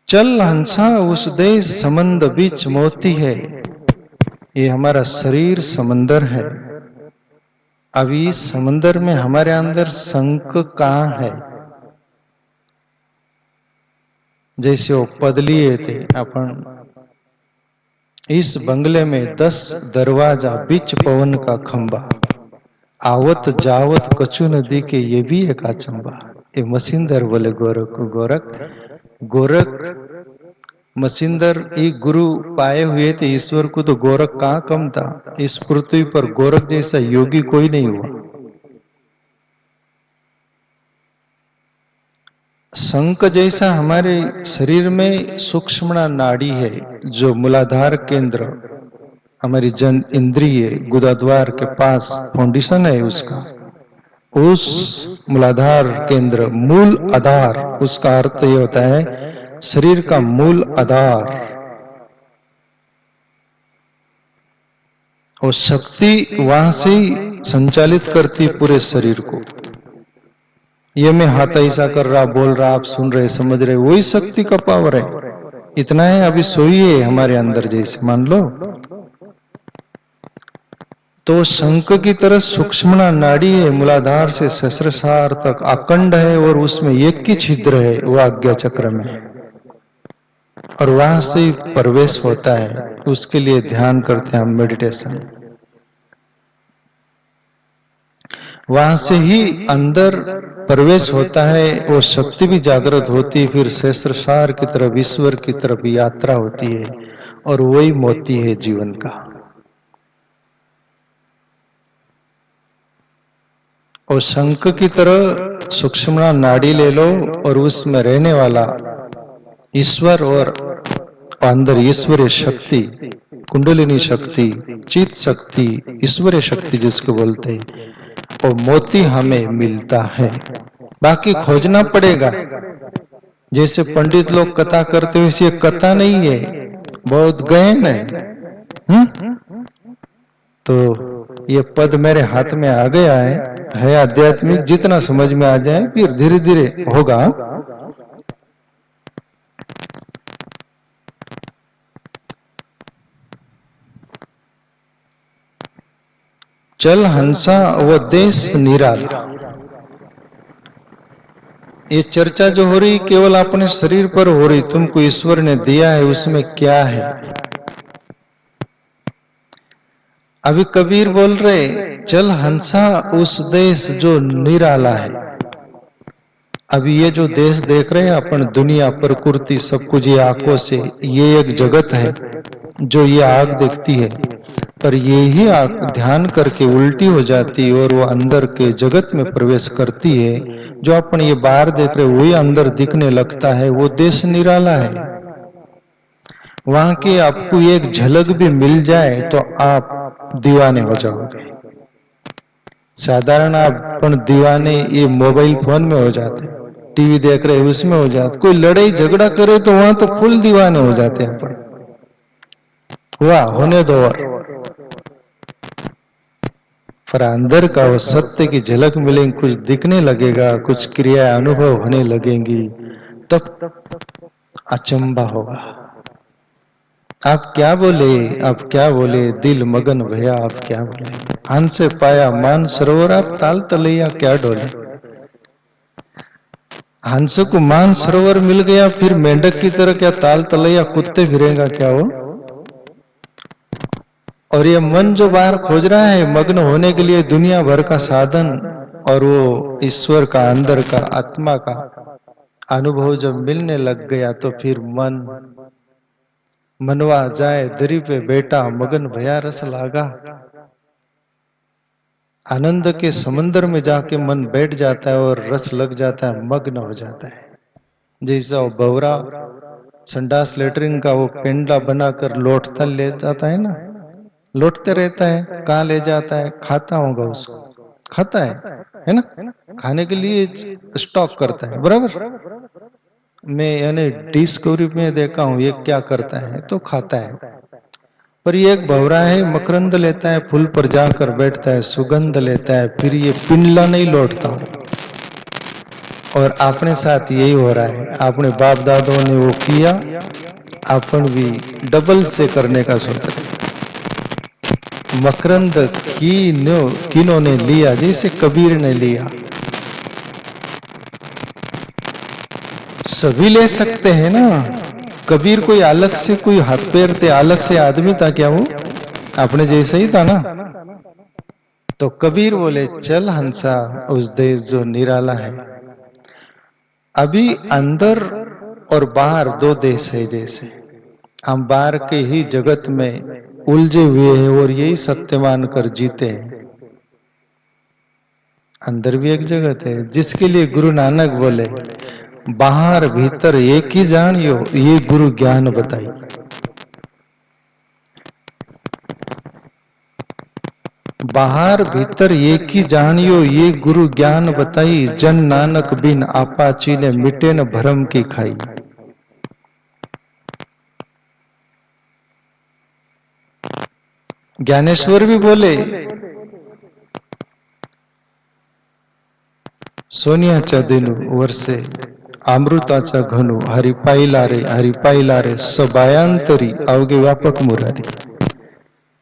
चल हंसा उस देश समंद बीच मोती है। ये हमारा शरीर समंदर है। अभी इस समंदर में हमारे अंदर शंख कहाँ है? जैसे वो पद लिए थे अपन, इस बंगले में 10 दरवाजा बीच पवन का खंबा, आवत जावत कछु नदी के ये भी एक अचंबा। ये मसिंदर बोले गोरख को, गोरख मसिंदर ये गुरु पाए हुए थे ईश्वर को, तो गोरख कहाँ कम था। इस पृथ्वी पर गोरख जैसा योगी कोई नहीं हुआ। शंख जैसा हमारे शरीर में सूक्ष्म नाड़ी है, जो मूलाधार केंद्र हमारी जन इंद्रिय गुदाद्वार के पास फाउंडेशन है उसका, उस मूलाधार केंद्र मूल आधार, उसका अर्थ ये होता है शरीर का मूल आधार। और शक्ति वहां से संचालित करती पूरे शरीर को। ये मैं हाथ ऐसा कर रहा, बोल रहा, आप सुन रहे, समझ रहे, वही शक्ति का पावर है। इतना है, अभी सोइए हमारे अंदर जैसे मान लो, तो शंख की तरह सूक्ष्म नाड़ी है, मूलाधार से सहस्त्रसार तक अखंड है, और उसमें एक ही छिद्र है, वह आज्ञा चक्र में, और वहां से प्रवेश होता है। उसके लिए ध्यान करते हैं हम, मेडिटेशन। वहां से ही अंदर प्रवेश होता है, वो शक्ति भी जागृत होती है, फिर सहस्त्रसार की तरफ, ईश्वर की तरफ यात्रा होती है, और वही मोती है जीवन का। और शंख की तरह सूक्ष्म नाड़ी ले लो, और उसमें रहने वाला ईश्वर, और अंदर ईश्वरीय शक्ति, कुंडलिनी शक्ति, चित शक्ति, ईश्वरीय शक्ति जिसको बोलते हैं, और मोती हमें मिलता है। बाकी खोजना पड़ेगा। जैसे पंडित लोग कथा करते हुए, ये कथा नहीं है, बहुत गहन है। तो ये पद मेरे हाथ में आ गया है आध्यात्मिक, जितना समझ में आ जाए फिर धीरे धीरे होगा। चल हंसा वो देश निराला। ये चर्चा जो हो रही केवल अपने शरीर पर हो रही, तुमको ईश्वर ने दिया है, उसमें क्या है। अभी कबीर बोल रहे, चल हंसा उस देश जो निराला है। अभी ये जो देश देख रहे हैं अपन, दुनिया, प्रकृति, सब कुछ ये आंखों से, ये एक जगत है जो ये आंख देखती है, पर ये ही आंख ध्यान करके उल्टी हो जाती है, और वो अंदर के जगत में प्रवेश करती है। जो अपन ये बाहर देख रहे वही अंदर दिखने लगता है। वो देश निराला है। वहां की आपको एक झलक भी मिल जाए तो आप दीवाने हो जाओगे। साधारण अपन दीवाने ये मोबाइल फोन में हो जाते, टीवी देख रहे उसमें हो जाते, कोई लड़ाई झगड़ा करे तो वहां तो फुल दीवाने हो जाते हैं अपन। हुआ होने दो, पर अंदर का वो सत्य की झलक मिलेगी, कुछ दिखने लगेगा, कुछ क्रिया अनुभव होने लगेंगी, तब अचंबा होगा। आप क्या बोले, आप क्या बोले, दिल मगन भया आप क्या बोले। हंस से पाया मान सरोवर, आप ताल तलैया क्या डोले। हंस को मान सरोवर मिल गया, फिर मेंढक की तरह क्या ताल तलैया कुत्ते फिरेगा क्या वो। और ये मन जो बाहर खोज रहा है मग्न होने के लिए दुनिया भर का साधन, और वो ईश्वर का, अंदर का, आत्मा का अनुभव जब मिलने लग गया, तो फिर मनवा जाए दरी पे बैठा, मगन भया रस लागा। आनंद के समंदर में जाके मन बैठ जाता है और रस लग जाता है, मग्न हो जाता है। जैसा वो भवरा संडास लेटरिंग का वो पेंडा बनाकर लौटता ले जाता है ना, लौटते रहता है, कहाँ ले जाता है, खाता होगा उसको, खाता है ना, खाने के लिए स्टॉक करता है, बराबर। मैं यानी डिस्कवरी में देखा हूं ये क्या करता है, तो खाता है। पर ये एक भवरा है, मकरंद लेता है, फूल पर जाकर बैठता है, सुगंध लेता है, फिर ये पिंडला नहीं लौटता। और अपने साथ यही हो रहा है। अपने बाप दादों ने वो किया, अपन भी डबल से करने का सोच रहे। मकरंद किन्होंने लिया, जैसे कबीर ने लिया। सभी ले सकते हैं ना। कबीर कोई अलग से कोई हाथ पैर थे, अलग से आदमी था क्या? वो अपने जैसे ही था ना। तो कबीर बोले चल हंसा उस देश जो निराला है। अभी अंदर और बाहर दो देश है। जैसे हम बाहर के ही जगत में उलझे हुए हैं और यही सत्य मानकर जीते हैं। अंदर भी एक जगत है, जिसके लिए गुरु नानक बोले बाहर भीतर एक ही जानियो, ये गुरु ज्ञान बताई। बाहर भीतर एक ही जानियो, ये गुरु ज्ञान बताई। जन नानक बिन आपा चीने, मिटे न भरम की खाई। ज्ञानेश्वर भी बोले सोनियाच्या दिनू वर्षे अमृताचा घनू, हरिपाईला रे सबायांतरी अवघे व्यापक मुरारी।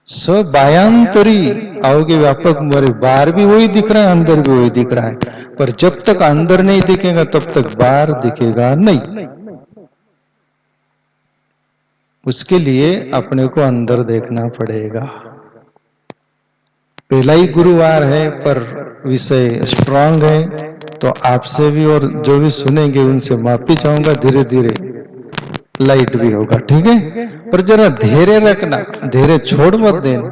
सबायांतरी अवघे व्यापक मुरारी। बाहर भी वही दिख रहा है, अंदर भी वही दिख रहा है, पर जब तक अंदर नहीं दिखेगा तब तक बाहर दिखेगा नहीं। उसके लिए अपने को अंदर देखना पड़ेगा। पहला ही गुरुवार है, पर विषय स्ट्रांग है, तो आपसे भी और जो भी सुनेंगे उनसे माफी चाहूंगा। धीरे धीरे लाइट भी होगा, ठीक है? पर जरा धैर्य रखना, धैर्य छोड़ मत देना।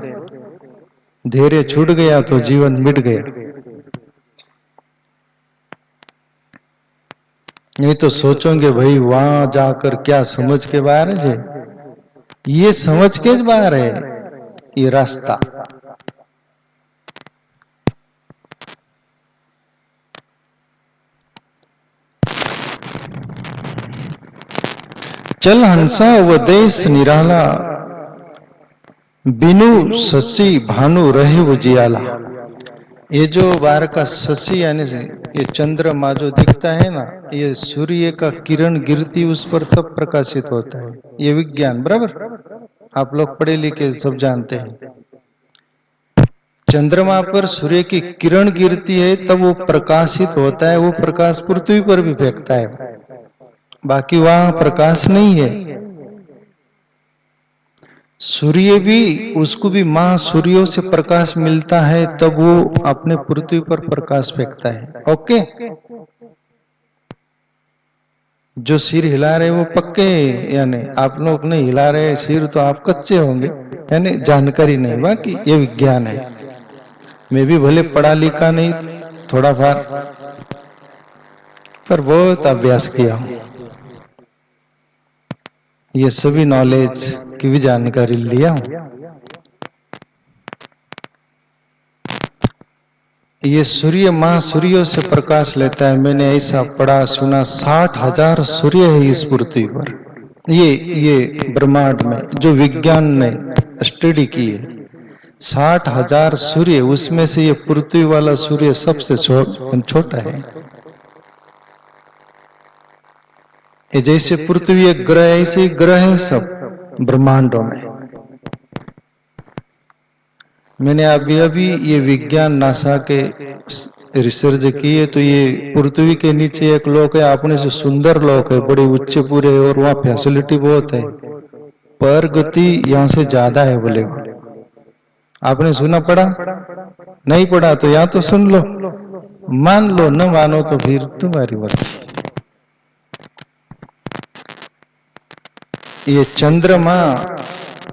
धैर्य छूट गया तो जीवन मिट गया। नहीं तो सोचोगे भाई वहां जाकर क्या समझ के बाहर है। ये समझ के बाहर है ये रास्ता। चल हंसा वो देश निराला, बिनु शशि भानु रहे उजियाला। ये जो बाहर का शशि यानी ये चंद्रमा जो दिखता है ना, ये सूर्य का किरण गिरती उस पर तब प्रकाशित होता है। ये विज्ञान बराबर आप लोग पढ़े लिखे सब जानते हैं। चंद्रमा पर सूर्य की किरण गिरती है तब वो प्रकाशित होता है। वो प्रकाश पृथ्वी पर भी फेंकता है, बाकी वहां प्रकाश नहीं है। सूर्य भी, उसको भी मां सूर्यों से प्रकाश मिलता है, तब वो अपने पृथ्वी पर प्रकाश फेंकता है। ओके, जो सिर हिला रहे वो पक्के, यानी आप लोग नहीं हिला रहे सिर तो आप कच्चे होंगे, यानी जानकारी नहीं। बाकी ये विज्ञान है। मैं भी भले पढ़ा लिखा नहीं, थोड़ा बार, पर बहुत अभ्यास किया हूं। ये सभी नॉलेज की भी जानकारी लिया हूं। ये सूर्य मां सूर्यों से प्रकाश लेता है। मैंने ऐसा पढ़ा सुना, 60,000 सूर्य है इस पृथ्वी पर। ये ब्रह्मांड में जो विज्ञान ने स्टडी की है, 60,000 सूर्य, उसमें से ये पृथ्वी वाला सूर्य सबसे छोटा है। ये जैसे पृथ्वी एक ग्रह है, ऐसे ग्रह है सब ब्रह्मांडों में। मैंने अभी ये विज्ञान नासा के रिसर्च किए, तो ये पृथ्वी के नीचे एक लोक है, अपने से सुंदर लोक है, बड़े ऊंचे पूरे, और वहां फैसिलिटी बहुत है, पर गति यहां से ज्यादा है बोलेगा। आपने सुना पढ़ा? नहीं पढ़ा तो या तो सुन लो, मान लो, न मानो तो फिर तुम्हारी मर्जी। ये चंद्रमा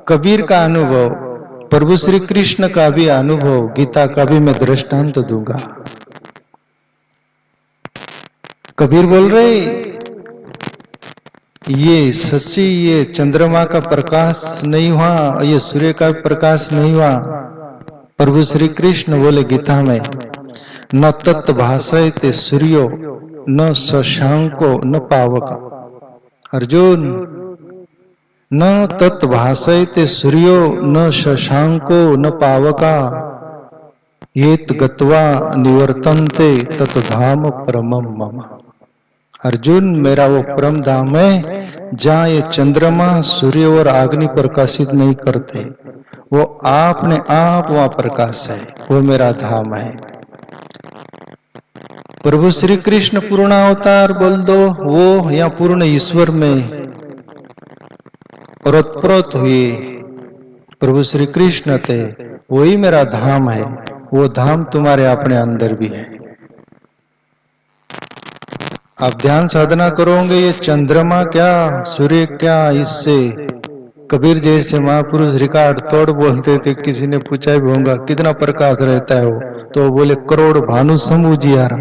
कबीर का अनुभव, प्रभु श्री कृष्ण का भी अनुभव, गीता का भी मैं दृष्टांत दूंगा। कबीर बोल रहे ये शशि, ये चंद्रमा का प्रकाश नहीं हुआ, ये सूर्य का प्रकाश नहीं हुआ। प्रभु श्री कृष्ण बोले गीता में, न तत् भासयते सूर्यो न शशांको न पावका। अर्जुन, न तत् भासयते सूर्यो न शशांको न पावका, येत गत्वा निवर्तन्ते तत् धाम परमं मम। अर्जुन, मेरा वो परम धाम है जहां ये चंद्रमा सूर्य और अग्नि प्रकाशित नहीं करते, वो आपने आप वहां प्रकाश है, वो मेरा धाम है। प्रभु श्री कृष्ण पूर्ण अवतार बोल दो, वो या पूर्ण ईश्वर में ओतप्रोत हुए प्रभु श्री कृष्ण थे, वही मेरा धाम है। वो धाम तुम्हारे अपने अंदर भी है। आप ध्यान साधना करोगे, ये चंद्रमा क्या सूर्य क्या, इससे कबीर जैसे महापुरुष रिकॉर्ड तोड़ बोलते थे। किसी ने पूछा भी होगा कितना प्रकाश रहता है वो, तो बोले करोड़ भानु समूह जियारा।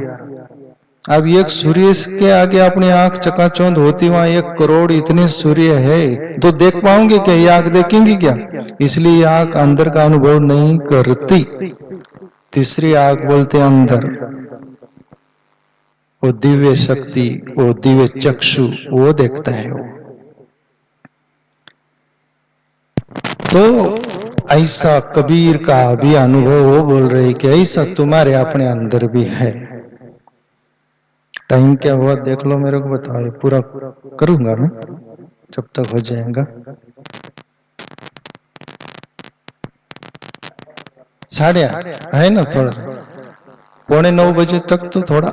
अब एक सूर्य के आगे अपनी आंख चकाचौंध होती, वहां 1 करोड़ इतने सूर्य है, तो देख पाओगे क्या? ये आंख देखेंगी क्या? इसलिए ये आंख अंदर का अनुभव नहीं करती। तीसरी आंख बोलते अंदर, वो दिव्य शक्ति, वो दिव्य चक्षु, वो देखता है वो। तो ऐसा कबीर का भी अनुभव वो बोल रहे कि ऐसा तुम्हारे अपने अंदर भी है। टाइम क्या हुआ देख लो, मेरे को बताओ, पूरा करूंगा मैं जब तक हो जाएगा। 8:30 है ना, थोड़ा 8:45 बजे तक तो थोड़ा।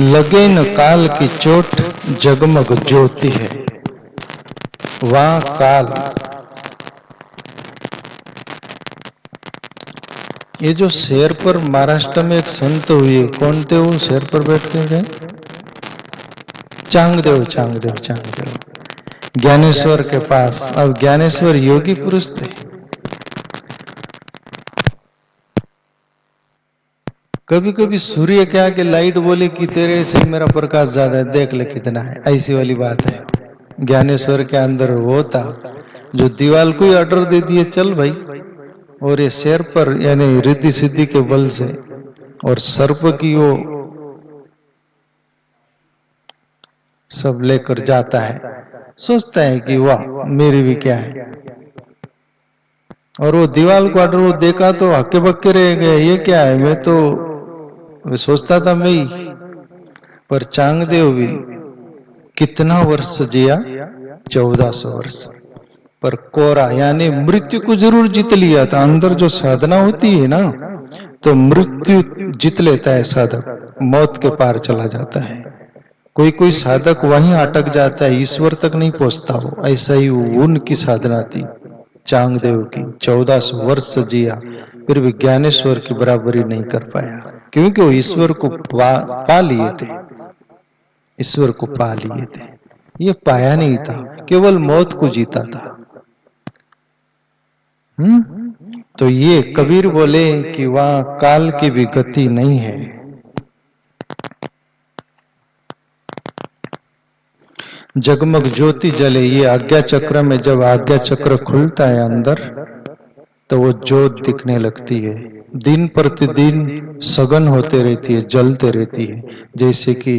लगे न काल की चोट जगमग ज्योति है, वहां काल। ये जो शेर पर महाराष्ट्र में एक संत हुए, कौन थे वो शेर पर बैठ के गए? चांगदेव, चांगदेव, चांगदेव, ज्ञानेश्वर के पास। अब ज्ञानेश्वर योगी पुरुष थे। कभी कभी सूर्य के आगे लाइट बोले कि तेरे से मेरा प्रकाश ज्यादा है, देख ले कितना है, ऐसी वाली बात है। ज्ञानेश्वर के अंदर वो था जो दीवाल को ही ऑर्डर दे दिए, चल भाई। और ये शेर पर यानी रिद्धि सिद्धि के बल से और सर्प की वो सब लेकर जाता है, सोचता है कि वाह मेरी भी क्या है। और वो दीवाल को ऑर्डर वो देखा तो हक्के बक्के रह गए, ये क्या है, मैं तो सोचता था मैं ही। पर चांगदेव भी कितना वर्ष जिया? 1400 वर्ष। पर कोरा यानी मृत्यु को जरूर जीत लिया था। अंदर जो साधना होती है ना, तो मृत्यु जीत लेता है साधक, मौत के पार चला जाता है। कोई कोई साधक वहीं अटक जाता है, ईश्वर तक नहीं पहुंचता वो। ऐसा ही उनकी साधना थी चांगदेव की। 1400 वर्ष जिया, फिर भी ज्ञानेश्वर की बराबरी नहीं कर पाया, क्योंकि वो ईश्वर को पा लिए थे। ईश्वर को पा लिए थे, ये पाया नहीं था, केवल मौत को जीता था। तो ये कबीर बोले कि वहां काल की भी गति नहीं है। जगमग ज्योति जले, ये आज्ञा चक्र में जब आज्ञा चक्र खुलता है अंदर, तो वो ज्योत दिखने लगती है। दिन प्रतिदिन सघन होते रहती है, जलते रहती है। जैसे कि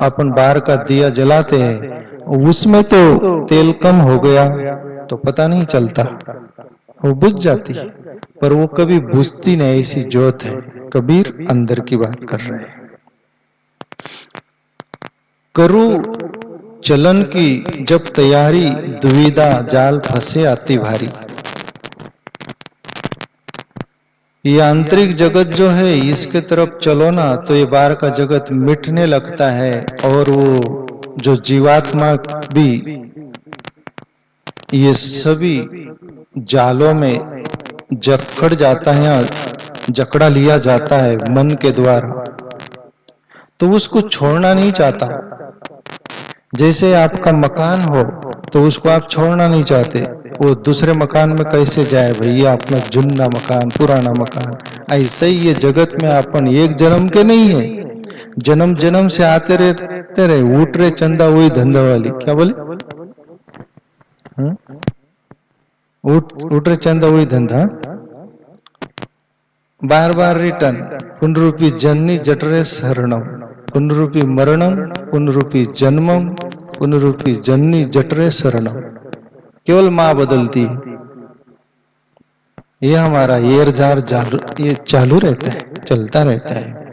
अपन बाहर का दिया जलाते हैं, उसमें तो तेल कम हो गया तो पता नहीं चलता, वो बुझ जाती है, पर वो कभी बुझती नहीं, ऐसी ज्योत है। कबीर अंदर की बात कर रहे हैं। करू चलन की जब तैयारी, दुविधा जाल फंसे आती भारी। ये आंतरिक जगत जो है, इसके तरफ चलो ना तो ये बाहर का जगत मिटने लगता है, और वो जो जीवात्मा भी ये सभी जालों में जकड़ जाता है, जकड़ा लिया जाता है मन के द्वारा, तो उसको छोड़ना नहीं चाहता। जैसे आपका मकान हो तो उसको आप छोड़ना नहीं चाहते, वो दूसरे मकान में कैसे जाए भाई, अपना जुन्ना मकान, पुराना मकान। ऐसे ही ये जगत में अपन एक जन्म के नहीं है, जन्म जन्म से आते रहते रहे। उठ रहे चंदा वही धंधा वाली, क्या बोले? उठ रहे चंदा वही धंधा, बार बार रिटर्न। पुनरूपी जननी जठरे शरणम, पुनरूपी मरणम, पुनरूपी जन्मम, पुनरूपी जननी जठरे शरणम। केवल मां बदलती, ये हमारा ये चालू रहता है, चलता रहता है।